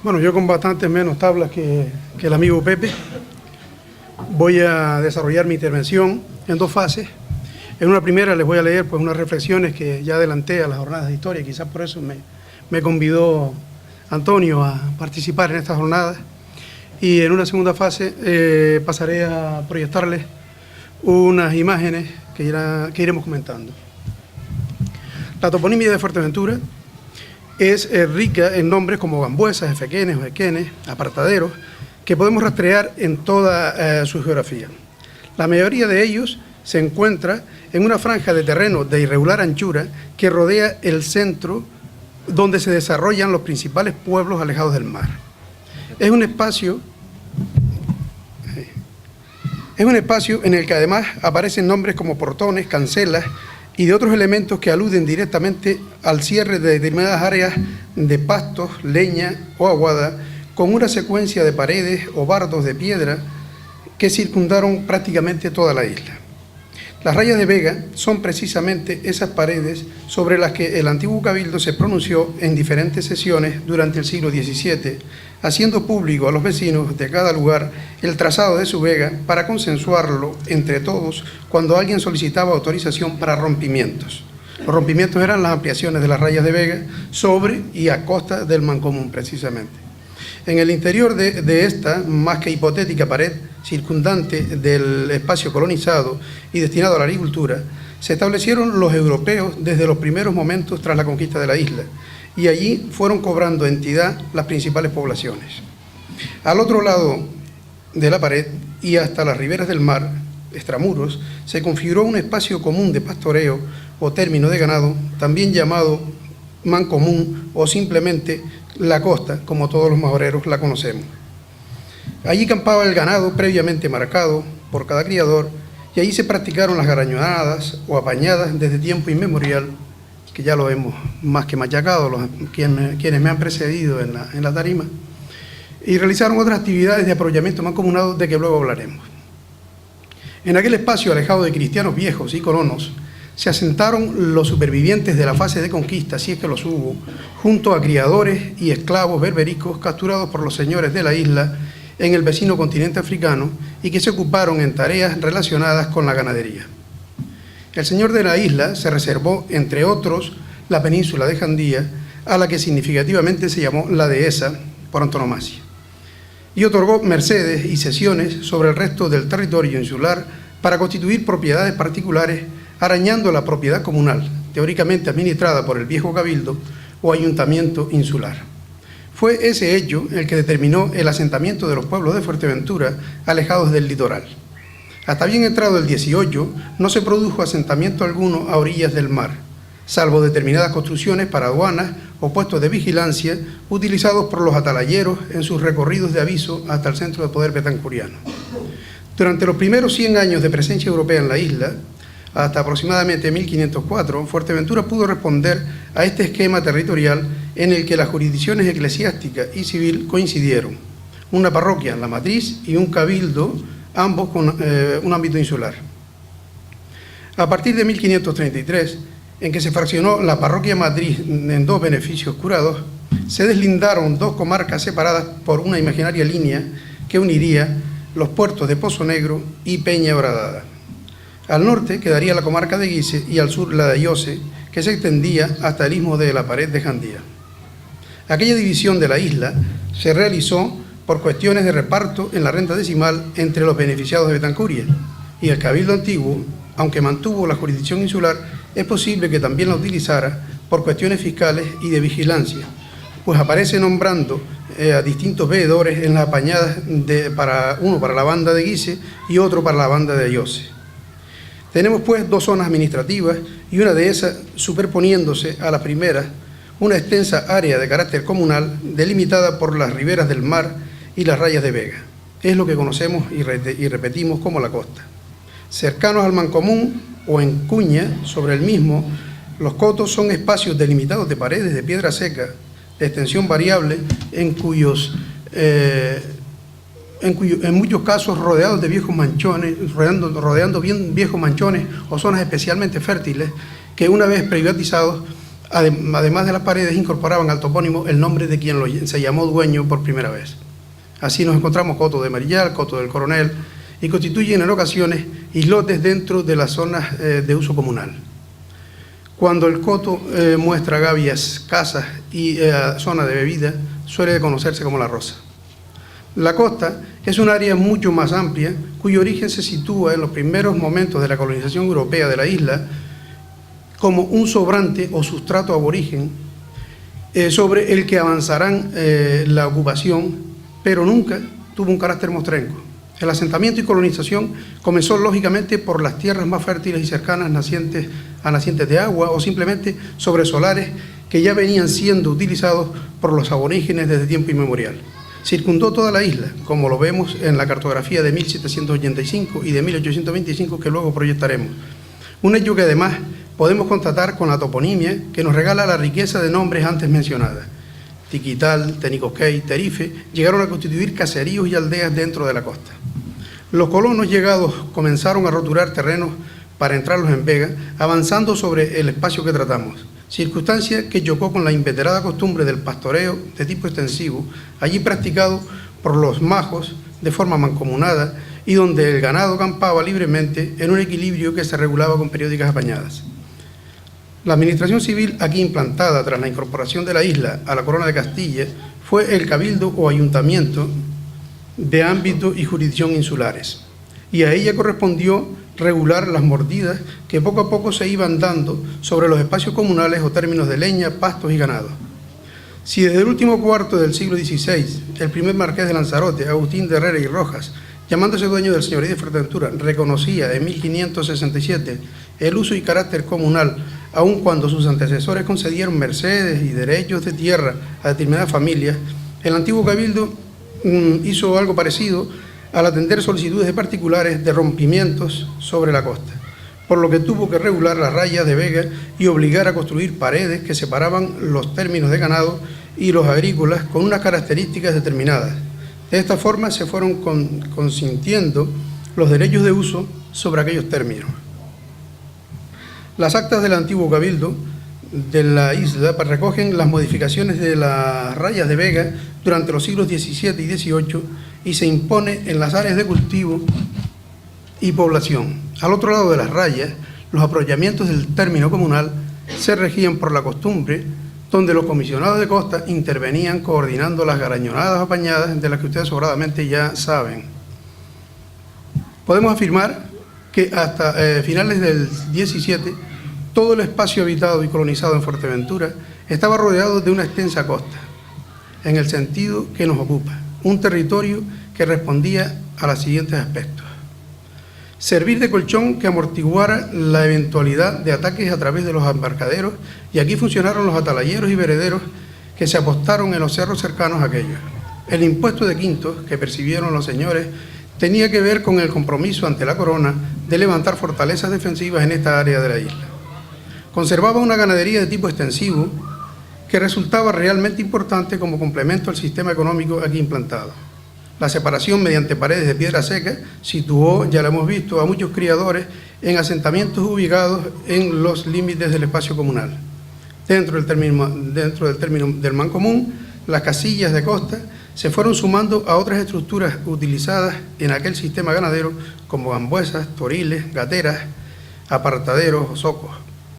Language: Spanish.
Bueno, yo con bastantes menos tablas que el amigo Pepe voy a desarrollar mi intervención en dos fases. En una primera les voy a leer pues unas reflexiones que ya adelanté a las jornadas de historia, quizás por eso me convidó Antonio a participar en estas jornadas. Y en una segunda fase pasaré a proyectarles unas imágenes que iremos comentando. La toponimia de Fuerteventura es rica en nombres como Gambuesas, Efequenes, Ojequenes, apartaderos, que podemos rastrear en toda su geografía. La mayoría de ellos se encuentra en una franja de terreno de irregular anchura que rodea el centro donde se desarrollan los principales pueblos alejados del mar. Es un espacio en el que además aparecen nombres como portones, cancelas y de otros elementos que aluden directamente al cierre de determinadas áreas de pastos, leña o aguada, con una secuencia de paredes o bardos de piedra que circundaron prácticamente toda la isla. Las rayas de Vega son precisamente esas paredes sobre las que el antiguo cabildo se pronunció en diferentes sesiones durante el siglo XVII, haciendo público a los vecinos de cada lugar el trazado de su vega para consensuarlo entre todos cuando alguien solicitaba autorización para rompimientos. Los rompimientos eran las ampliaciones de las rayas de Vega sobre y a costa del Mancomún, precisamente. En el interior de esta, más que hipotética pared circundante del espacio colonizado y destinado a la agricultura, se establecieron los europeos desde los primeros momentos tras la conquista de la isla, y allí fueron cobrando entidad las principales poblaciones. Al otro lado de la pared y hasta las riberas del mar, extramuros, se configuró un espacio común de pastoreo o término de ganado, también llamado mancomún o simplemente la costa, como todos los majoreros la conocemos. Allí campaba el ganado previamente marcado por cada criador y allí se practicaron las garañonadas o apañadas desde tiempo inmemorial, que ya lo hemos más que machacado quienes me han precedido en la tarima, y realizaron otras actividades de aprovechamiento mancomunado de que luego hablaremos. En aquel espacio alejado de cristianos viejos y colonos, se asentaron los supervivientes de la fase de conquista, si es que los hubo, junto a criadores y esclavos berbericos capturados por los señores de la isla en el vecino continente africano y que se ocuparon en tareas relacionadas con la ganadería. El señor de la isla se reservó, entre otros, la península de Jandía, a la que significativamente se llamó la dehesa por antonomasia, y otorgó mercedes y cesiones sobre el resto del territorio insular para constituir propiedades particulares, arañando la propiedad comunal, teóricamente administrada por el viejo cabildo o ayuntamiento insular. Fue ese hecho el que determinó el asentamiento de los pueblos de Fuerteventura alejados del litoral. Hasta bien entrado el 18, no se produjo asentamiento alguno a orillas del mar, salvo determinadas construcciones para aduanas o puestos de vigilancia utilizados por los atalayeros en sus recorridos de aviso hasta el centro de poder betancuriano. Durante los primeros 100 años de presencia europea en la isla, hasta aproximadamente 1504, Fuerteventura pudo responder a este esquema territorial en el que las jurisdicciones eclesiástica y civil coincidieron, una parroquia, la matriz, y un cabildo, ambos con un ámbito insular. A partir de 1533, en que se fraccionó la parroquia matriz en dos beneficios curados, se deslindaron dos comarcas separadas por una imaginaria línea que uniría los puertos de Pozo Negro y Peña Horadada. Al norte quedaría la comarca de Guise y al sur la de Ayose, que se extendía hasta el istmo de la pared de Jandía. Aquella división de la isla se realizó por cuestiones de reparto en la renta decimal entre los beneficiados de Betancuria, y el cabildo antiguo, aunque mantuvo la jurisdicción insular, es posible que también la utilizara por cuestiones fiscales y de vigilancia, pues aparece nombrando a distintos veedores en las apañadas, uno para la banda de Guise y otro para la banda de Ayose. Tenemos pues dos zonas administrativas y una de esas superponiéndose a la primera, una extensa área de carácter comunal delimitada por las riberas del mar y las rayas de Vega. Es lo que conocemos y repetimos como la costa. Cercanos al Mancomún o en cuña sobre el mismo, los cotos son espacios delimitados de paredes de piedra seca de extensión variable en muchos casos rodeados de viejos manchones, rodeando bien viejos manchones o zonas especialmente fértiles que una vez privatizados Además de las paredes, incorporaban al topónimo el nombre de quien se llamó dueño por primera vez. Así nos encontramos Coto de Marillal, Coto del Coronel, y constituyen en ocasiones islotes dentro de las zonas de uso comunal. Cuando el coto muestra gavias, casas y zona de bebida, suele conocerse como La Rosa. La costa es un área mucho más amplia, cuyo origen se sitúa en los primeros momentos de la colonización europea de la isla como un sobrante o sustrato aborigen sobre el que avanzarán la ocupación, pero nunca tuvo un carácter mostrenco. El asentamiento y colonización comenzó lógicamente por las tierras más fértiles y cercanas a nacientes de agua o simplemente sobre solares que ya venían siendo utilizados por los aborígenes desde tiempo inmemorial. Circundó toda la isla, como lo vemos en la cartografía de 1785 y de 1825 que luego proyectaremos. Un hecho que además podemos constatar con la toponimia que nos regala la riqueza de nombres antes mencionadas. Tiquital, Tenicosquey, Terife llegaron a constituir caseríos y aldeas dentro de la costa. Los colonos llegados comenzaron a roturar terrenos para entrarlos en vega, avanzando sobre el espacio que tratamos, circunstancia que chocó con la inveterada costumbre del pastoreo de tipo extensivo, allí practicado por los majos de forma mancomunada y donde el ganado campaba libremente en un equilibrio que se regulaba con periódicas apañadas. La administración civil aquí implantada tras la incorporación de la isla a la Corona de Castilla fue el cabildo o ayuntamiento de ámbito y jurisdicción insulares, y a ella correspondió regular las mordidas que poco a poco se iban dando sobre los espacios comunales o términos de leña, pastos y ganado. Si desde el último cuarto del siglo XVI, el primer marqués de Lanzarote, Agustín de Herrera y Rojas, llamándose dueño del señorío de Fuerteventura, reconocía en 1567 el uso y carácter comunal, aun cuando sus antecesores concedieron mercedes y derechos de tierra a determinadas familias, el antiguo cabildo hizo algo parecido al atender solicitudes de particulares de rompimientos sobre la costa, por lo que tuvo que regular las rayas de vega y obligar a construir paredes que separaban los términos de ganado y los agrícolas con unas características determinadas. De esta forma se fueron consintiendo los derechos de uso sobre aquellos términos. Las actas del antiguo cabildo de la isla recogen las modificaciones de las rayas de vega durante los siglos XVII y XVIII y se impone en las áreas de cultivo y población. Al otro lado de las rayas, los apropiamientos del término comunal se regían por la costumbre, donde los comisionados de costa intervenían coordinando las garañonadas apañadas de las que ustedes sobradamente ya saben. Podemos afirmar que hasta finales del XVII, todo el espacio habitado y colonizado en Fuerteventura estaba rodeado de una extensa costa, en el sentido que nos ocupa, un territorio que respondía a los siguientes aspectos. Servir de colchón que amortiguara la eventualidad de ataques a través de los embarcaderos, y aquí funcionaron los atalayeros y verederos que se apostaron en los cerros cercanos a aquellos. El impuesto de quintos que percibieron los señores tenía que ver con el compromiso ante la corona de levantar fortalezas defensivas en esta área de la isla. Conservaba una ganadería de tipo extensivo que resultaba realmente importante como complemento al sistema económico aquí implantado. La separación mediante paredes de piedra seca situó, ya lo hemos visto, a muchos criadores en asentamientos ubicados en los límites del espacio comunal. Dentro del término del mancomún, las casillas de costa se fueron sumando a otras estructuras utilizadas en aquel sistema ganadero como gambuesas, toriles, gateras, apartaderos o zocos.